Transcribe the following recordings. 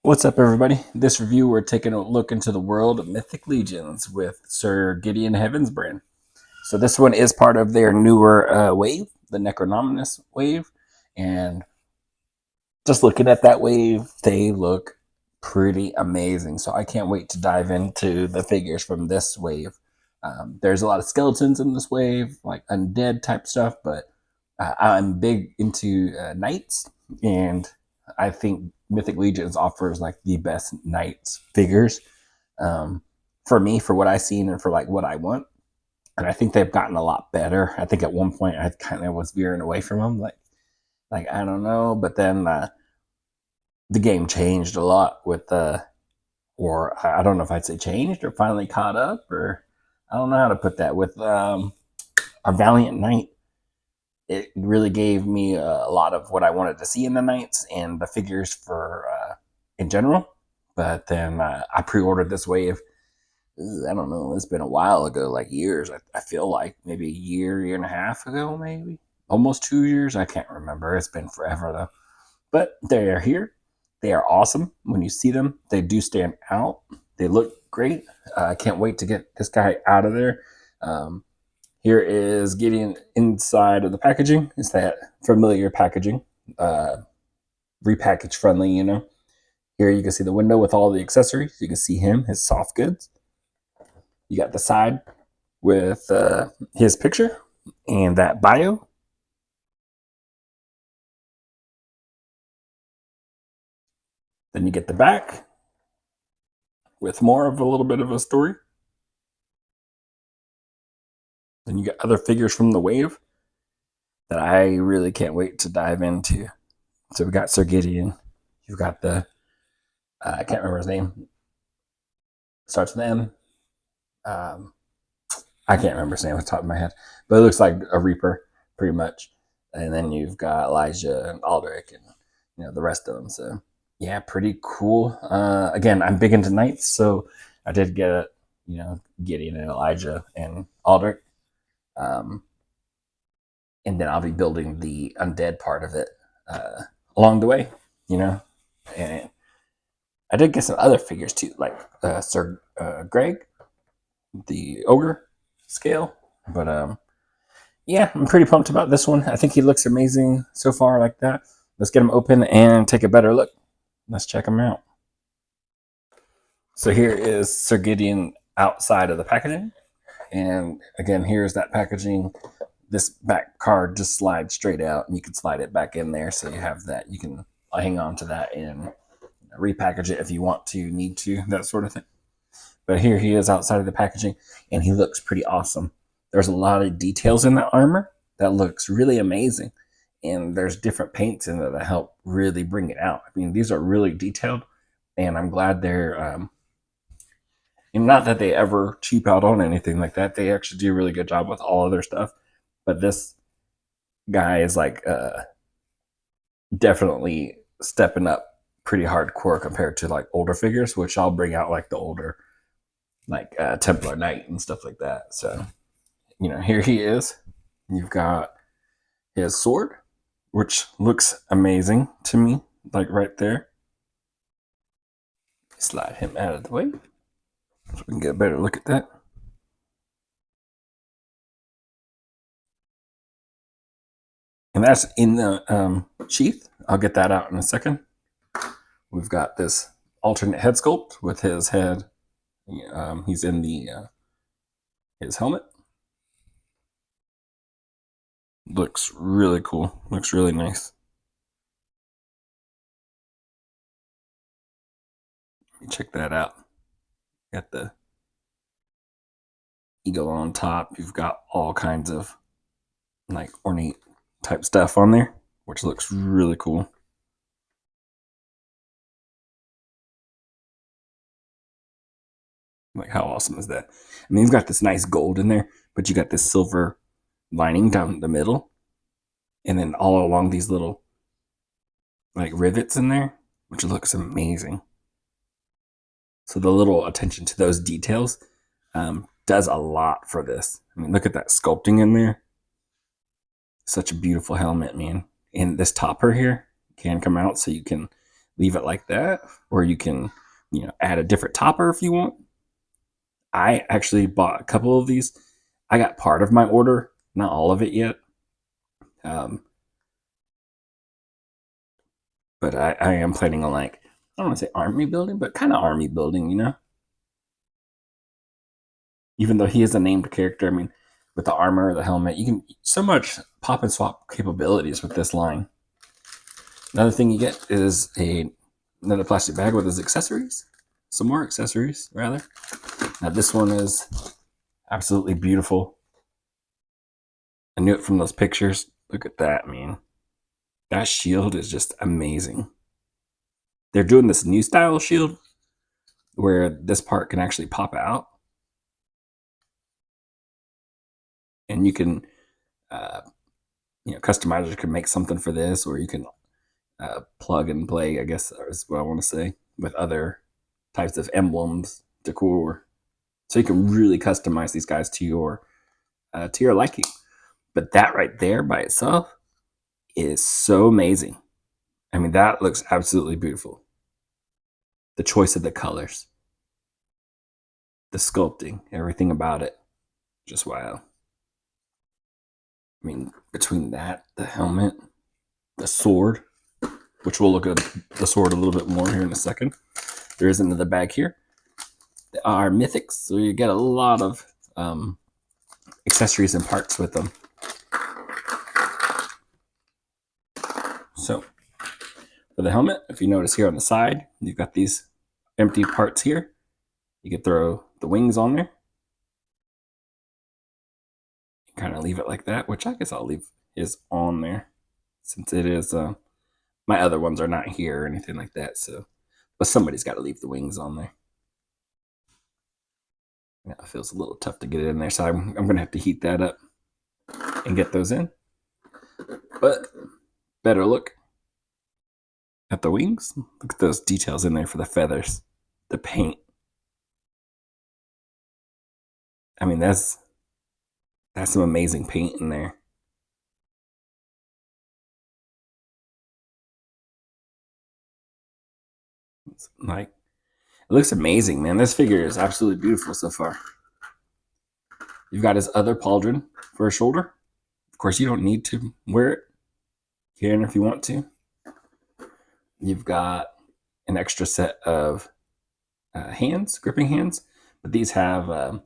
What's up, everybody? This review, we're taking a look into the world of Mythic Legions with Sir Gideon Heavensbrand. So this one is part of their newer wave, the Necronominus wave, and just looking at that wave, they look pretty amazing. So I can't wait to dive into the figures from this wave. There's a lot of skeletons in this wave, like undead type stuff, but I'm big into knights, and I think Mythic Legions offers like the best knights figures for me, for what I've seen, and for like what I want. And I think they've gotten a lot better. I think at one point I kind of was veering away from them, like I don't know, but then the game changed a lot with or I don't know if I'd say changed or finally caught up, or I don't know how to put that with our Valiant Knight. It really gave me a lot of what I wanted to see in the Knights and the figures for in general. But then I pre-ordered this wave. I don't know. It's been a while ago, like years. I feel like maybe a year and a half ago, maybe almost 2 years. I can't remember. It's been forever though. But they are here. They are awesome. When you see them, they do stand out. They look great. I can't wait to get this guy out of there. Here is Gideon inside of the packaging. It's that familiar packaging, repackage friendly, you know. Here you can see the window with all the accessories. You can see him, his soft goods. You got the side with his picture and that bio. Then you get the back with more of a little bit of a story. Then you got other figures from the wave that I really can't wait to dive into. So we got Sir Gideon. You've got the I can't remember his name. Starts with M. Um, I can't remember his name off the top of my head, but it looks like a Reaper, pretty much. And then you've got Elijah and Aldrich, and the rest of them. So yeah, pretty cool. Again, I'm big into knights, so I did get it. Gideon and Elijah and Aldrich. Um, and then I'll be building the undead part of it along the way. And I did get some other figures too, like Sir Greg, the ogre scale. But yeah, I'm pretty pumped about this one. I think he looks amazing so far, like that. Let's get him open and take a better look. Let's check him out. So here is Sir Gideon outside of the packaging. And again, here's that packaging. This back card just slides straight out, and you can slide it back in there. So you have that. You can hang on to that and repackage it if you want to, need to, that sort of thing. But here he is outside of the packaging, and he looks pretty awesome. There's a lot of details in that armor that looks really amazing. And there's different paints in there that help really bring it out. I mean, these are really detailed, and I'm glad they're not that they ever cheap out on anything like that. They actually do a really good job with all of their stuff. But this guy is like definitely stepping up pretty hardcore compared to like older figures, which I'll bring out like the older, like Templar Knight and stuff like that. So, here he is. You've got his sword, which looks amazing to me, like right there. Slide him out of the way so we can get a better look at that. And that's in the sheath. I'll get that out in a second. We've got this alternate head sculpt with his head. He's in the his helmet. Looks really cool. Looks really nice. Check that out. Got the eagle on top. You've got all kinds of like ornate type stuff on there, which looks really cool. Like, how awesome is that? And he's got this nice gold in there, but you got this silver lining down the middle, and then all along these little like rivets in there, which looks amazing. So the little attention to those details does a lot for this. I mean, look at that sculpting in there. Such a beautiful helmet, man. And this topper here can come out, so you can leave it like that, or you can, add a different topper if you want. I actually bought a couple of these. I got part of my order, not all of it yet. Um, but I am planning on, like, I don't want to say army building, but kind of army building. Even though he is a named character, I mean, with the armor, the helmet, you can so much pop and swap capabilities with this line. Another thing you get is another plastic bag with his accessories. Some more accessories, rather. Now this one is absolutely beautiful. I knew it from those pictures. Look at that, man. That shield is just amazing. They're doing this new style shield where this part can actually pop out. And you can, customizers can make something for this, or you can plug and play, I guess is what I want to say, with other types of emblems, decor. So you can really customize these guys to your liking. But that right there by itself is so amazing. I mean, that looks absolutely beautiful. The choice of the colors, the sculpting, everything about it, just wow. I mean, between that, the helmet, the sword, which we'll look at the sword a little bit more here in a second. There is another bag here. There are Mythics, so you get a lot of accessories and parts with them. So, for the helmet, if you notice here on the side, you've got these empty parts here. You can throw the wings on there. Kind of leave it like that, which I guess I'll leave is on there, since it is my other ones are not here or anything like that. So, but somebody's got to leave the wings on there. Yeah, it feels a little tough to get it in there, so I'm gonna have to heat that up and get those in. But better look at the wings. Look at those details in there for the feathers, the paint. I mean, that's some amazing paint in there. It's like, it looks amazing, man. This figure is absolutely beautiful so far. You've got his other pauldron for a shoulder. Of course, you don't need to wear it here if you want to. You've got an extra set of hands, gripping hands, but these have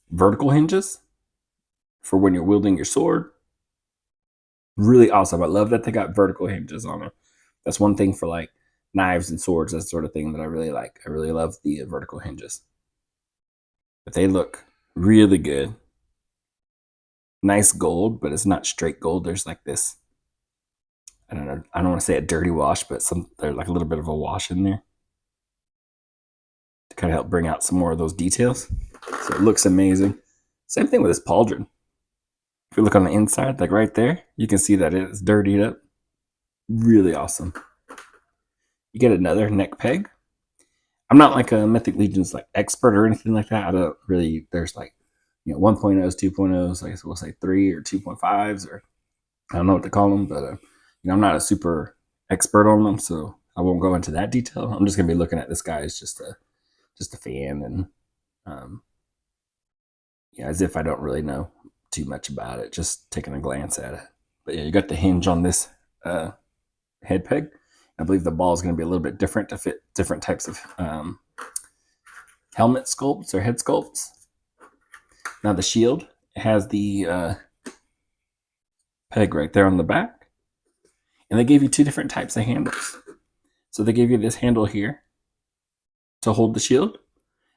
vertical hinges for when you're wielding your sword. Really awesome. I love that they got vertical hinges on them. That's one thing for like knives and swords, that sort of thing, that I really like. I really love the vertical hinges. But they look really good. Nice gold, but it's not straight gold. There's like this, I don't know, I don't want to say a dirty wash, but there's like a little bit of a wash in there to kind of help bring out some more of those details. So it looks amazing. Same thing with this pauldron. If you look on the inside, like right there, you can see that it's dirtied up. Really awesome. You get another neck peg. I'm not like a Mythic Legion's like expert or anything like that. I don't really, there's like, 1.0s, 2.0s, I guess we'll say 3 or 2.5s, or I don't know what to call them, but I'm not a super expert on them, so I won't go into that detail. I'm just gonna be looking at this guy as just a fan, and as if I don't really know too much about it, just taking a glance at it. But yeah, you got the hinge on this head peg. I believe the ball is going to be a little bit different to fit different types of helmet sculpts or head sculpts. Now the shield has the peg right there on the back, and they gave you two different types of handles. So they gave you this handle here to hold the shield,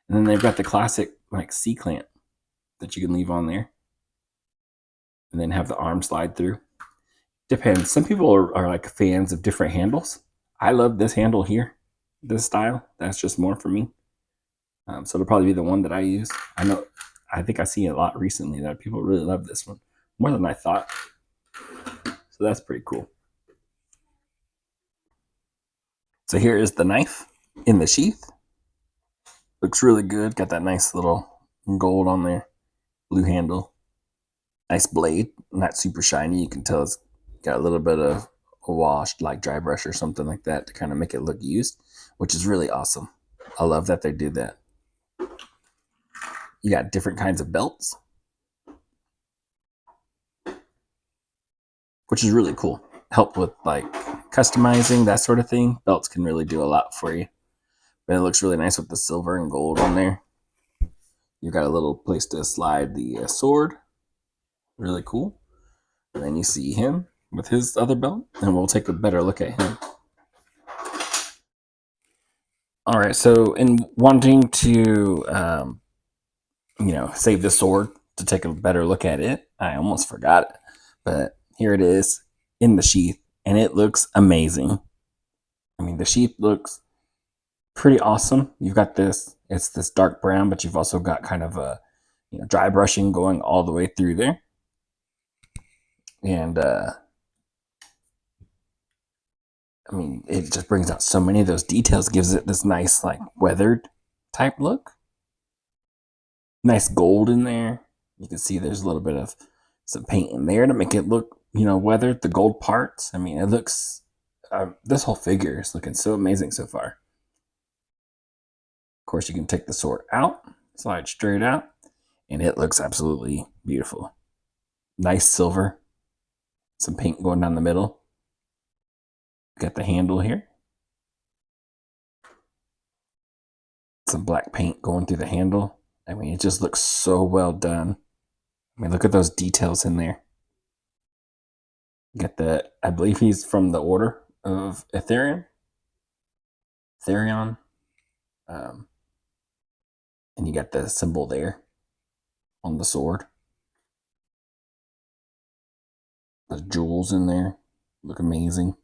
and then they've got the classic like C clamp that you can leave on there, and then have the arm slide through. Depends. Some people are like fans of different handles. I love this handle here, this style. That's just more for me. So it'll probably be the one that I use. I think I see a lot recently that people really love this one more than I thought. So that's pretty cool. So here is the knife in the sheath. Looks really good. Got that nice little gold on there. Blue handle. Nice blade. Not super shiny. You can tell it's got a little bit of washed like dry brush or something like that to kind of make it look used, which is really awesome. I love that they did that. You got different kinds of belts, which is really cool. Help with like customizing, that sort of thing. Belts can really do a lot for you. But it looks really nice with the silver and gold on there. You got a little place to slide the sword. Really cool. And then you see him with his other belt, and we'll take a better look at him. All right, so in wanting to, save the sword to take a better look at it, I almost forgot it, but here it is in the sheath, and it looks amazing. I mean, the sheath looks pretty awesome. You've got it's this dark brown, but you've also got kind of a dry brushing going all the way through there. And I mean, it just brings out so many of those details, gives it this nice, like, weathered type look. Nice gold in there. You can see there's a little bit of some paint in there to make it look, weathered, the gold parts. I mean, it looks, this whole figure is looking so amazing so far. Of course, you can take the sword out, slide straight out, and it looks absolutely beautiful. Nice silver, some paint going down the middle. Got the handle here. Some black paint going through the handle. I mean, it just looks so well done. I mean, look at those details in there. Got I believe he's from the Order of Etherion. And you got the symbol there on the sword. The jewels in there look amazing.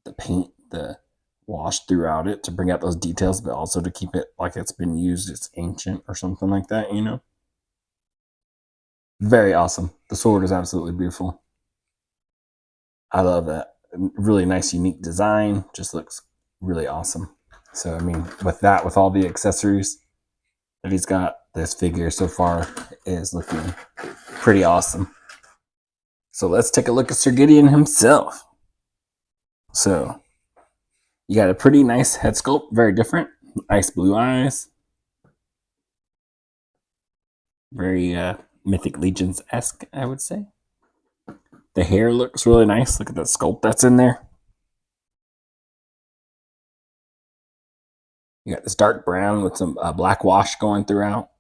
The paint, the wash throughout it to bring out those details, but also to keep it like it's been used, it's ancient or something like that, Very awesome. The sword is absolutely beautiful. I love that. Really nice, unique design. Just looks really awesome. So, I mean, with all the accessories that he's got, this figure so far is looking pretty awesome. So let's take a look at Sir Gideon himself. So, you got a pretty nice head sculpt, very different. Nice blue eyes. Very Mythic Legions-esque, I would say. The hair looks really nice. Look at the sculpt that's in there. You got this dark brown with some black wash going throughout.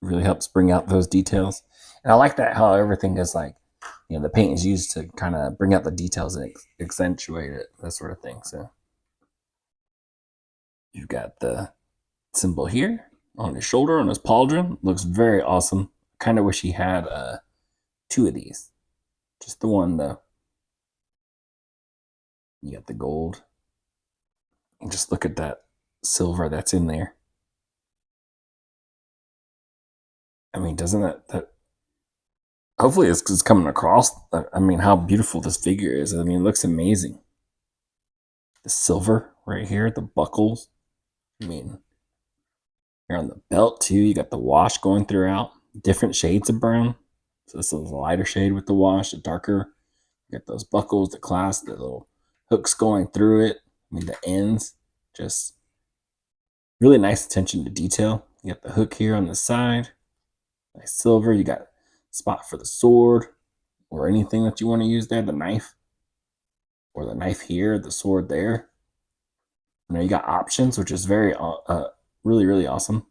Really helps bring out those details. And I like that how everything is like, the paint is used to kind of bring out the details and accentuate it, that sort of thing. So you've got the symbol here on his shoulder, on his pauldron. Looks very awesome. Kind of wish he had 2 of these. Just the one, though. You got the gold. And just look at that silver that's in there. I mean, doesn't that hopefully it's coming across. I mean, how beautiful this figure is. I mean, it looks amazing. The silver right here, the buckles. I mean, here on the belt too, you got the wash going throughout. Different shades of brown. So this is a lighter shade with the wash, a darker. You got those buckles, the clasp, the little hooks going through it. I mean, the ends, just really nice attention to detail. You got the hook here on the side. Nice silver. You got a spot for the sword or anything that you want to use there. The knife or the knife here, the sword there. You got options, which is very, really, really awesome.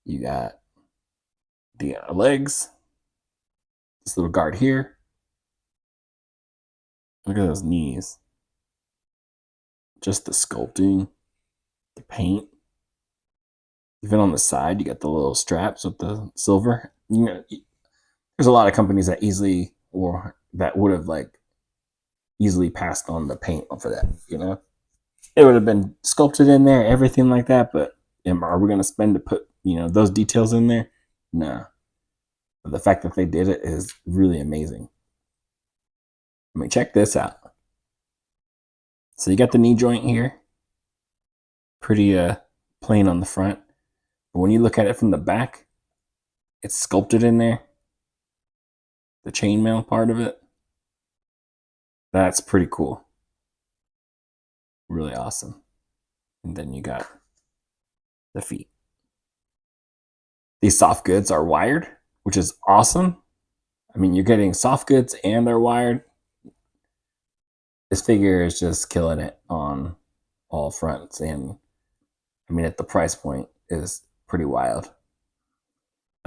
You got the legs. This little guard here. Look at those knees. Just the sculpting, the paint. Even on the side, you got the little straps with the silver. There's a lot of companies that that would have easily passed on the paint for that. It would have been sculpted in there, everything like that. But are we going to spend to put those details in there? No. But the fact that they did it is really amazing. I mean, check this out. So you got the knee joint here. Pretty plain on the front. But when you look at it from the back, it's sculpted in there. The chainmail part of it. That's pretty cool. Really awesome. And then you got the feet. These soft goods are wired, which is awesome. I mean, you're getting soft goods and they're wired. This figure is just killing it on all fronts. And I mean, at the price point is pretty wild.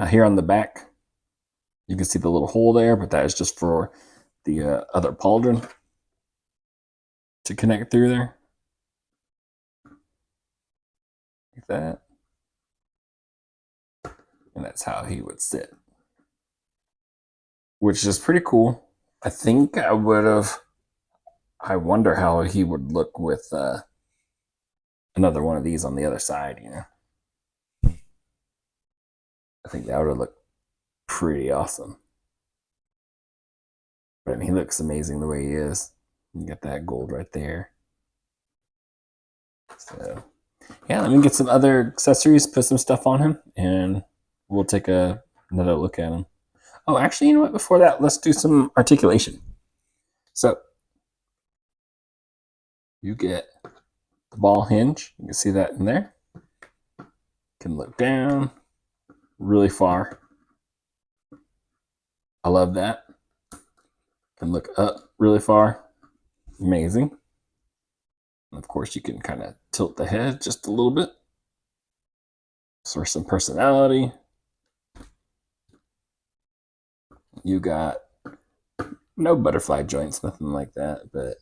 Here on the back, you can see the little hole there, but that is just for the other pauldron to connect through there. Like that. And that's how he would sit. Which is pretty cool. I think I would have. I wonder how he would look with another one of these on the other side, you know. I think that would look pretty awesome. But he looks amazing the way he is. You got that gold right there. So, yeah, let me get some other accessories, put some stuff on him, and we'll take another look at him. Oh, actually, you know what? Before that, let's do some articulation. So, you get the ball hinge. You can see that in there. You can look down really far. I love that. Can look up really far. Amazing. And of course, you can kind of tilt the head just a little bit for some personality. You got no butterfly joints, nothing like that, but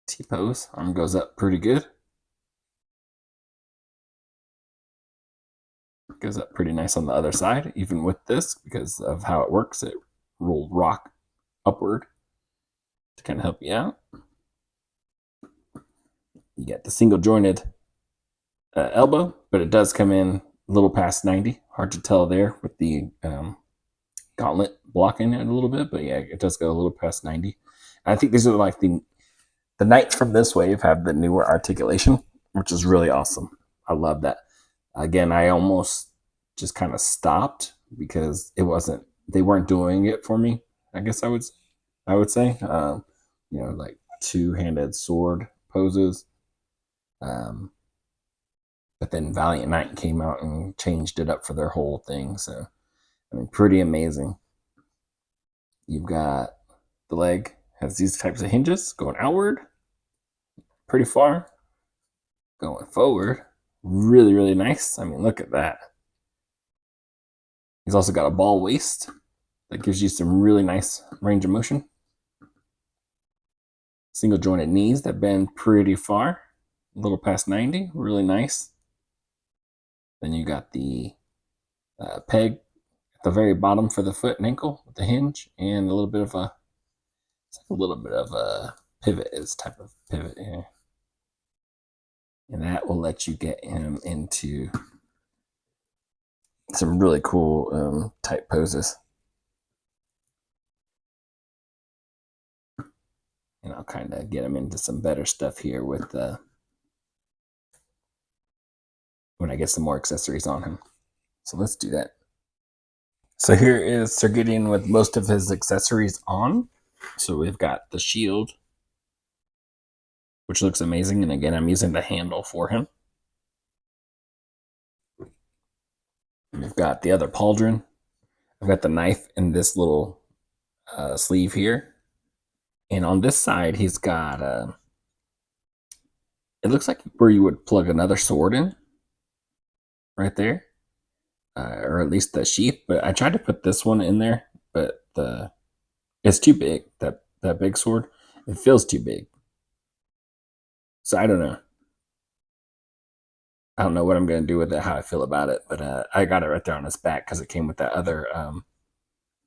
T-pose. Arm goes up pretty good. Goes up pretty nice on the other side, even with this, because of how it works. It will rock upward to kind of help you out. You get the single jointed elbow, but it does come in a little past 90. Hard to tell there with the gauntlet blocking it a little bit, but yeah, it does go a little past 90. And I think these are like the knights from this wave have the newer articulation, which is really awesome. I love that. Again, I almost just kind of stopped because they weren't doing it for me. I guess I would say, like two-handed sword poses. But then Valiant Knight came out and changed it up for their whole thing. So, I mean, pretty amazing. You've got the leg has these types of hinges going outward pretty far, going forward really, really nice. I mean, look at that. He's also got a ball waist that gives you some really nice range of motion. Single jointed knees that bend pretty far, a little past 90, really nice. Then you got the peg at the very bottom for the foot and ankle with the hinge, and a little bit of a pivot is type of pivot here. And that will let you get him into some really cool type poses. And I'll kind of get him into some better stuff here with when I get some more accessories on him. So let's do that. So here is Sir Gideon with most of his accessories on. So we've got the shield, which looks amazing. And again, I'm using the handle for him. We've got the other pauldron. I've got the knife in this little sleeve here. And on this side, he's got, it looks like where you would plug another sword in, right there. Or at least the sheath. But I tried to put this one in there, but it's too big, that big sword. It feels too big. So I don't know. I don't know what I'm going to do with it, how I feel about it. But I got it right there on his back because it came with that other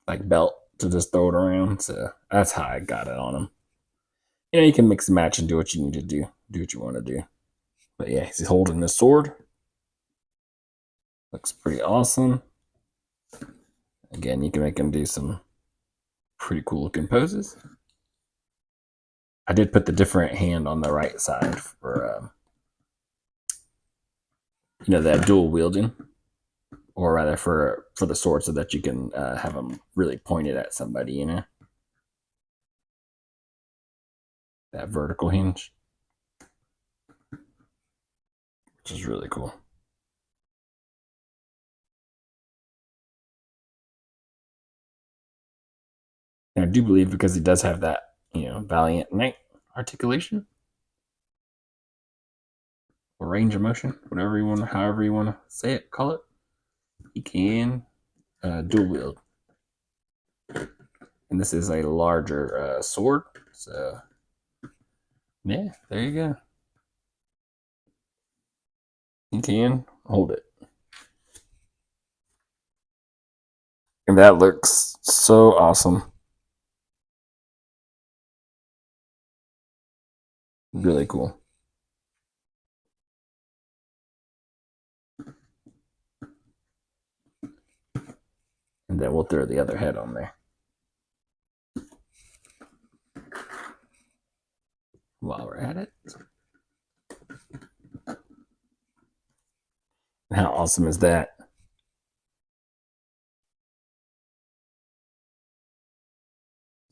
like belt to just throw it around. So that's how I got it on him. You can mix and match and do what you need to do. Do what you want to do. But yeah, he's holding this sword. Looks pretty awesome. Again, you can make him do some pretty cool looking poses. I did put the different hand on the right side for that dual wielding, or rather for the sword, so that you can have them really pointed at somebody. that vertical hinge, which is really cool. And I do believe because he does have that, Valiant Knight articulation or range of motion, whatever you want, however you want to say it, call it, he can dual wield. And this is a larger sword, so yeah, there you go. You can hold it. And that looks so awesome. Really cool. And then we'll throw the other head on there. While we're at it. How awesome is that?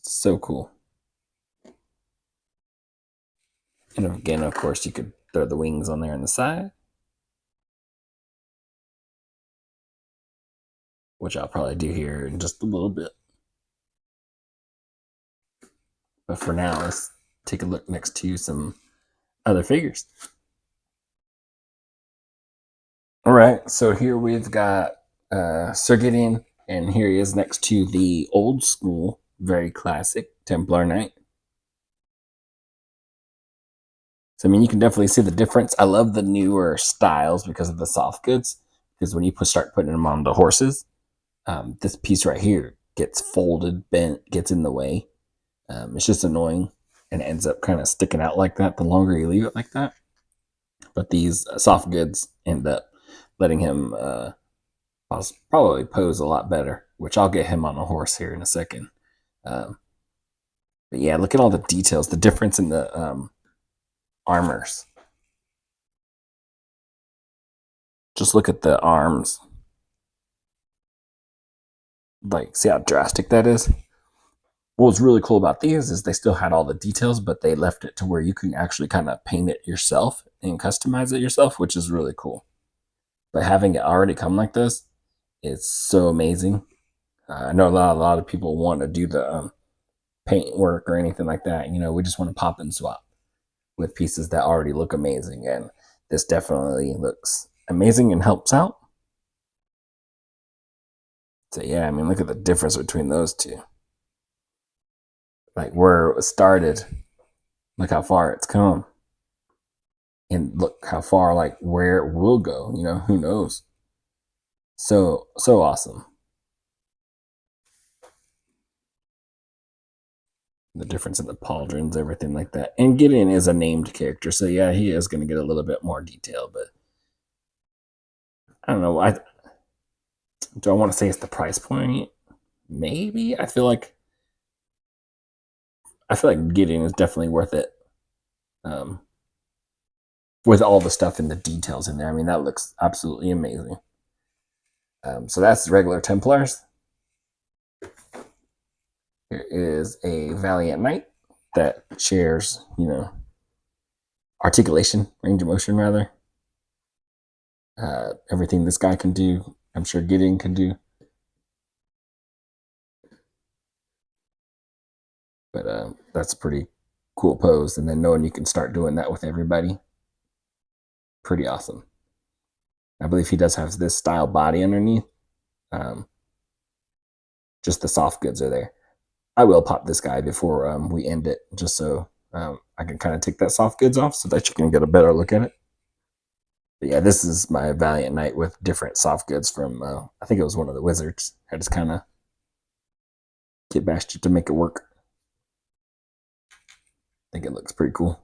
So cool. And again, of course, you could throw the wings on there on the side, which I'll probably do here in just a little bit. But for now, let's take a look next to some other figures. All right, so here we've got Sir Gideon, and here he is next to the old school, very classic Templar Knight. So, I mean, you can definitely see the difference. I love the newer styles because of the soft goods, because when you start putting them on the horses, this piece right here gets folded, bent, gets in the way. It's just annoying and it ends up kind of sticking out like that the longer you leave it like that. But these soft goods end up letting him probably pose a lot better, which I'll get him on a horse here in a second. But yeah, look at all the details, the difference in the armors. Just look at the arms. Like, see how drastic that is? What was really cool about these is they still had all the details, but they left it to where you can actually kind of paint it yourself and customize it yourself, which is really cool. But having it already come like this, it's so amazing. I know a lot of people want to do the paint work or anything like that. We just want to pop and swap with pieces that already look amazing, and this definitely looks amazing and helps out. So yeah, I mean, look at the difference between those two. Like where it started, look how far it's come, and look how far, like where it will go. Who knows? So awesome. The difference in the pauldrons, everything like that. And Gideon is a named character, so yeah, he is going to get a little bit more detail. But I don't know. Do I want to say it's the price point? Maybe. I feel like Gideon is definitely worth it. With all the stuff and the details in there. I mean, that looks absolutely amazing. So that's regular Templars. Here is a Valiant Knight that shares, articulation, range of motion, rather. Everything this guy can do, I'm sure Gideon can do. But that's a pretty cool pose. And then knowing you can start doing that with everybody, pretty awesome. I believe he does have this style body underneath. Just the soft goods are there. I will pop this guy before we end it, just so I can kind of take that soft goods off so that you can get a better look at it. But yeah, this is my Valiant Knight with different soft goods from, I think it was one of the wizards. I just kind of get bashed it to make it work. I think it looks pretty cool.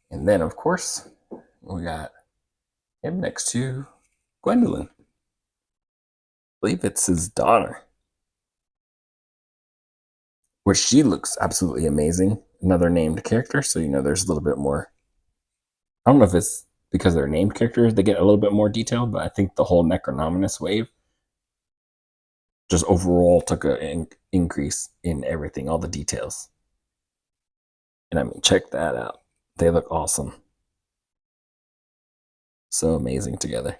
And then, of course, we got him next to Gwendolyn. I believe it's his daughter, which she looks absolutely amazing. Another named character, so there's a little bit more. I don't know if it's because they're named characters, they get a little bit more detailed, but I think the whole Necronominus wave just overall took an increase in everything, all the details. And I mean, check that out. They look awesome. So amazing together.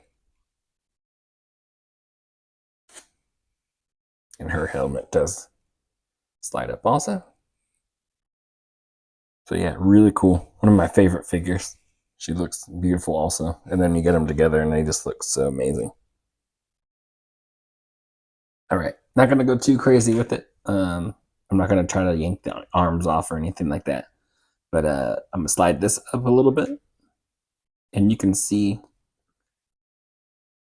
And her helmet does slide up also. So yeah, really cool. One of my favorite figures. She looks beautiful also. And then you get them together and they just look so amazing. All right, not gonna go too crazy with it. I'm not gonna try to yank the arms off or anything like that. But I'm gonna slide this up a little bit, and you can see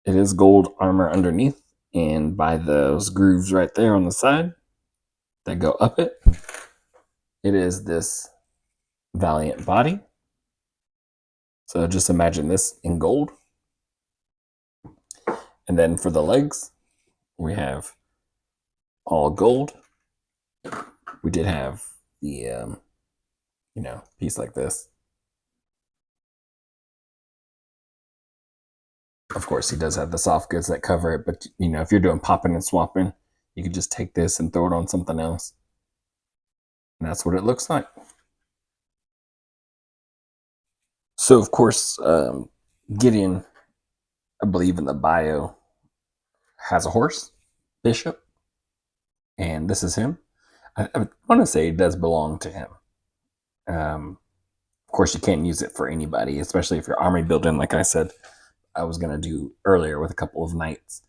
it is gold armor underneath, and by those grooves right there on the side that go up it, it is this Valiant body. So just imagine this in gold, and then for the legs, we have all gold. We did have the piece like this. Of course, he does have the soft goods that cover it, but if you're doing popping and swapping, you could just take this and throw it on something else. And that's what it looks like. So, of course, Gideon, I believe in the bio, has a horse, Bishop, and this is him. I want to say it does belong to him. Of course, you can't use it for anybody, especially if you're army building, like I said I was going to do earlier with a couple of knights.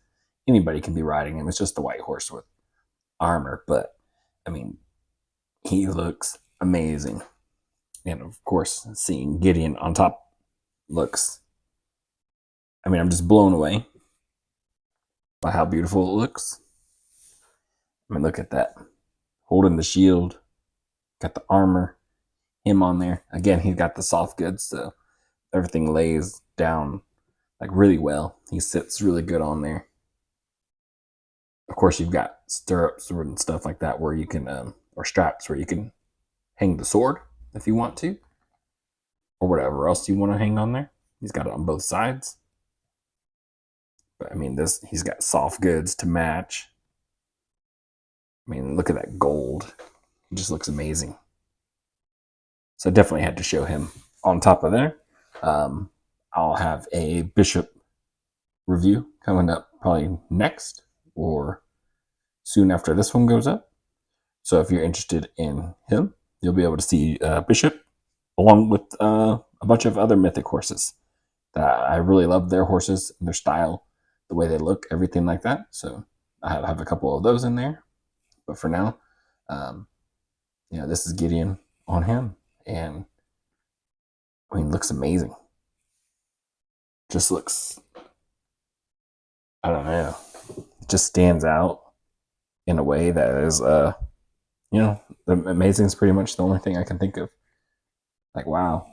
Anybody can be riding him. It's just a white horse with armor, but I mean, he looks amazing. And of course, seeing Gideon on top looks, I'm just blown away by how beautiful it looks. Look at that. Holding the shield, got the armor, him on there. Again, he's got the soft goods, so everything lays down like really well. He sits really good on there. Of course, you've got stirrups and stuff like that where you can, or straps where you can hang the sword if you want to, or whatever else you want to hang on there. He's got it on both sides. But he's got soft goods to match. Look at that gold. It just looks amazing. So I definitely had to show him on top of there. I'll have a Bishop review coming up probably next or soon after this one goes up. So if you're interested in him, you'll be able to see Bishop along with a bunch of other Mythic horses. I really love their horses, their style, the way they look, everything like that. So I have a couple of those in there. But for now, this is Gideon on him. And looks amazing. Just looks, I don't know, it just stands out in a way that is, amazing is pretty much the only thing I can think of. Like, wow.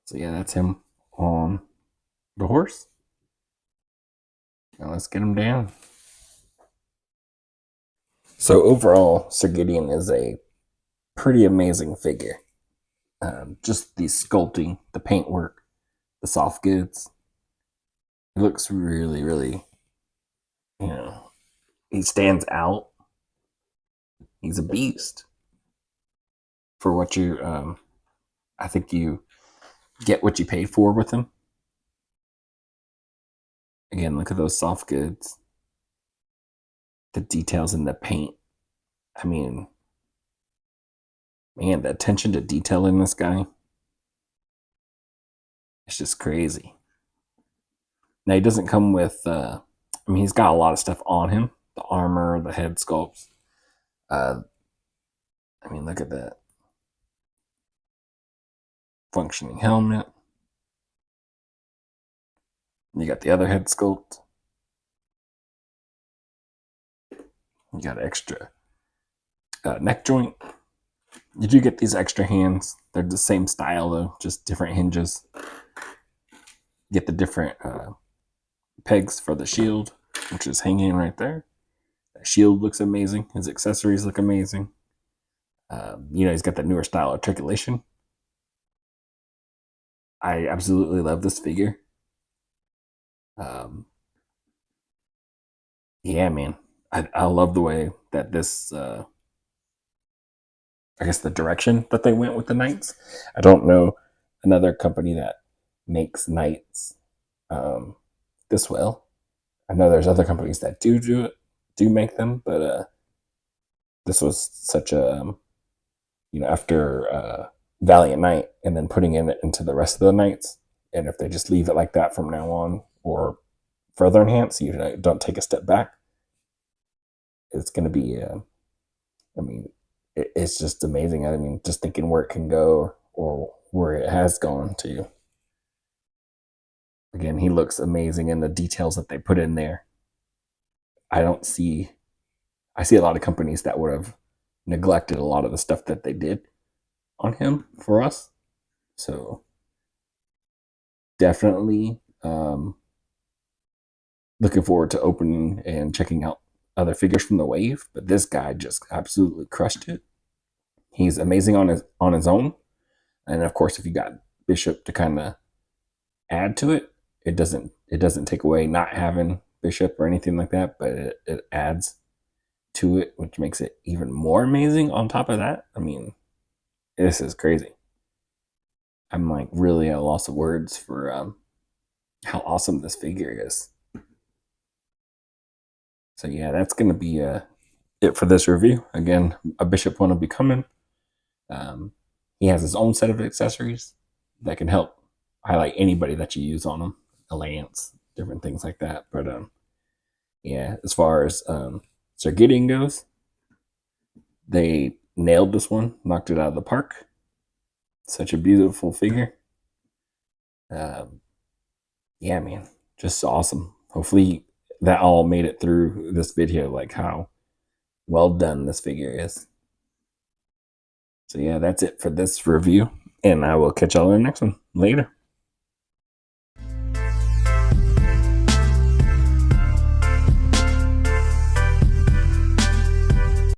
So yeah, that's him on the horse. Now let's get him down. So overall, Sir Gideon is a pretty amazing figure. Just the sculpting, the paintwork, the soft goods. It looks really, really, he stands out. He's a beast. For what I think you get what you paid for with him. Again, look at those soft goods. The details in the paint. Man, the attention to detail in this guy. It's just crazy. Now, he doesn't come with, he's got a lot of stuff on him. The armor, the head sculpts. Look at that. Functioning helmet. You got the other head sculpt. You got extra neck joint. You do get these extra hands. They're the same style though, just different hinges. Get the different pegs for the shield, which is hanging right there. That shield looks amazing. His accessories look amazing. He's got that newer style articulation. I absolutely love this figure. Yeah, man. I love the way that this, I guess the direction that they went with the knights. I don't know another company that makes knights this well. I know there's other companies that do make them, but this was such a after Valiant Knight and then putting it into the rest of the knights, and if they just leave it like that from now on or further enhance, you don't take a step back, it's going to be. I mean, it's just amazing. I mean, just thinking where it can go or where it has gone to. Again, he looks amazing in the details that they put in there. I don't see I see a lot of companies that would have neglected a lot of the stuff that they did on him for us. So definitely looking forward to opening and checking out other figures from the wave. But this guy just absolutely crushed it. He's amazing on his own, and of course, if you got Bishop to kind of add to it, it doesn't take away not having Bishop or anything like that, but it adds to it, which makes it even more amazing. On top of that, I mean, this is crazy. I'm like really at a loss of words for how awesome this figure is. So yeah, that's gonna be it for this review. Again, a Bishop one will be coming. He has his own set of accessories that can help highlight anybody that you use on him, a lance, different things like that. But yeah, as far as Sir Gideon goes, they nailed this one, knocked it out of the park. Such a beautiful figure. Yeah, man, just awesome. Hopefully that all made it through this video, like how well done this figure is. So yeah, that's it for this review, and I will catch y'all in the next one. Later.